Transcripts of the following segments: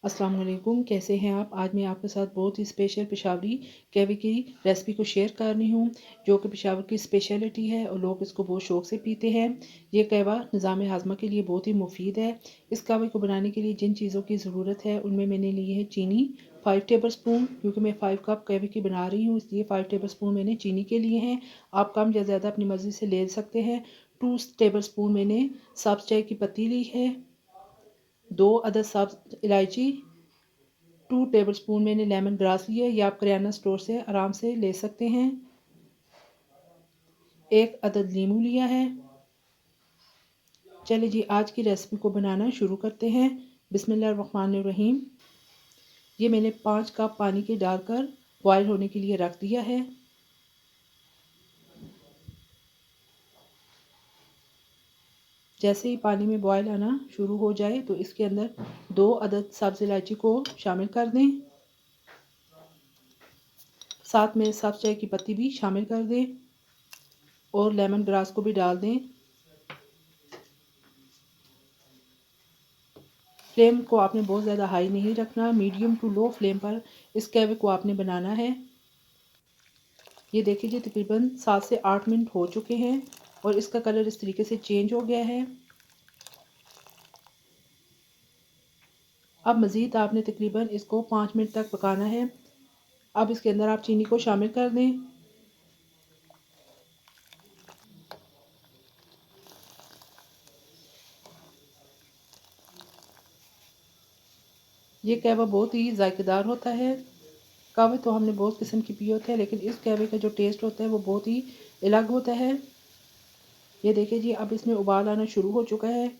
अस्सलाम वालेकुम, कैसे हैं आप। आज मैं आपके साथ बहुत ही स्पेशल पेशावरी कहवे की रेसिपी को शेयर कर रही हूँ, जो कि पेशावर की स्पेशलिटी है और लोग इसको बहुत शौक़ से पीते हैं। ये कहवा निज़ाम हाज़मा के लिए बहुत ही मुफीद है। इस कहवे को बनाने के लिए जिन चीज़ों की ज़रूरत है उनमें मैंने ली है चीनी 5 टेबल स्पून, क्योंकि मैं 5 कप कहवे की बना रही हूँ, इसलिए 5 टेबल स्पून मैंने चीनी के लिए हैं। आप कम या ज़्यादा अपनी मर्ज़ी से ले सकते हैं। 2 टेबल स्पून मैंने सब्ज़ चाय की पत्ती ली है। 2 अदद सब्ज़ इलायची, 2 टेबल स्पून मैंने लेमन ग्रास लिया है, या आप किराना स्टोर से आराम से ले सकते हैं। 1 अदद नींबू लिया है। चलिए जी, आज की रेसिपी को बनाना शुरू करते हैं। बिस्मिल्लाहिर्रहमानिर्रहीम। ये मैंने 5 कप पानी के डालकर बॉयल होने के लिए रख दिया है। जैसे ही पानी में बॉयल आना शुरू हो जाए तो इसके अंदर 2 अदद सब्ज़ इलायची को शामिल कर दें। साथ में सब्ज़ चाय की पत्ती भी शामिल कर दें और लेमन ग्रास को भी डाल दें। फ्लेम को आपने बहुत ज़्यादा हाई नहीं रखना, मीडियम टू लो फ्लेम पर इस कहवे को आपने बनाना है। ये देखिए जी, तकरीबन 7 से 8 मिनट हो चुके हैं और इसका कलर इस तरीके से चेंज हो गया है। अब मज़ीद आपने तकरीबन इसको 5 मिनट तक पकाना है। अब इसके अंदर आप चीनी को शामिल कर दें। ये कहवा बहुत ही जायकेदार होता है। कहवे तो हमने बहुत किस्म की पिए होते हैं, लेकिन इस कहवे का जो टेस्ट होता है वो बहुत ही अलग होता है। ये देखिए जी, अब इसमें उबाल आना शुरू हो चुका है।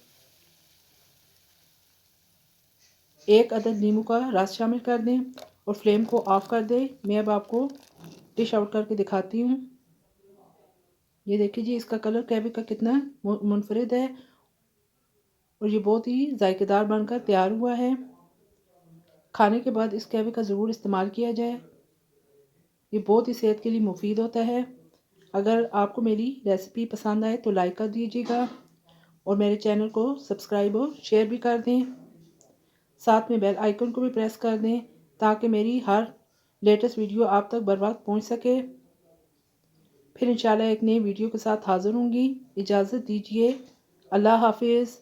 1 अदद नींबू का रस शामिल कर दें और फ्लेम को ऑफ कर दें। मैं अब आपको डिश आउट करके दिखाती हूँ। ये देखिए जी, इसका कलर कहवे का कितना मुनफरिद है और ये बहुत ही जायकेदार बनकर तैयार हुआ है। खाने के बाद इस कहवे का ज़रूर इस्तेमाल किया जाए। ये बहुत ही सेहत के लिए मुफीद होता है। अगर आपको मेरी रेसिपी पसंद आए तो लाइक कर दीजिएगा और मेरे चैनल को सब्सक्राइब और शेयर भी कर दें। साथ में बेल आइकन को भी प्रेस कर दें ताकि मेरी हर लेटेस्ट वीडियो आप तक बर वक्त पहुँच सके। फिर इंशाल्लाह एक नई वीडियो के साथ हाज़िर होंगी। इजाज़त दीजिए। अल्लाह हाफिज़।